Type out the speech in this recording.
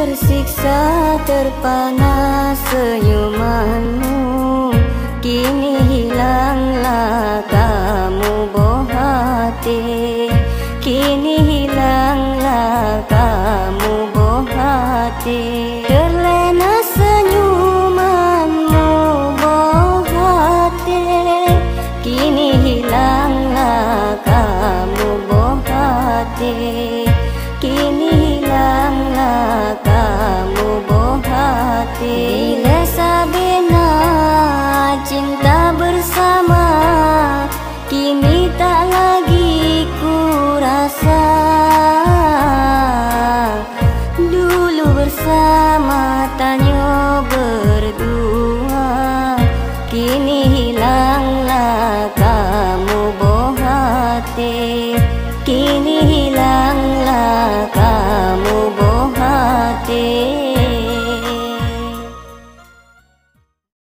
tersiksa terpana senyumanmu, kini hilanglah kamu bohati, kini hilanglah kamu bohati. Terlena senyumanmu bohati, kini hilanglah kamu bohati, kini hilanglah kamu bohati. Bila sabena cinta bersama, kini tak lagi ku rasa. Dulu bersama tanyo berdua, kini hilanglah kamu bohati, kini hilanglah kamu bohati.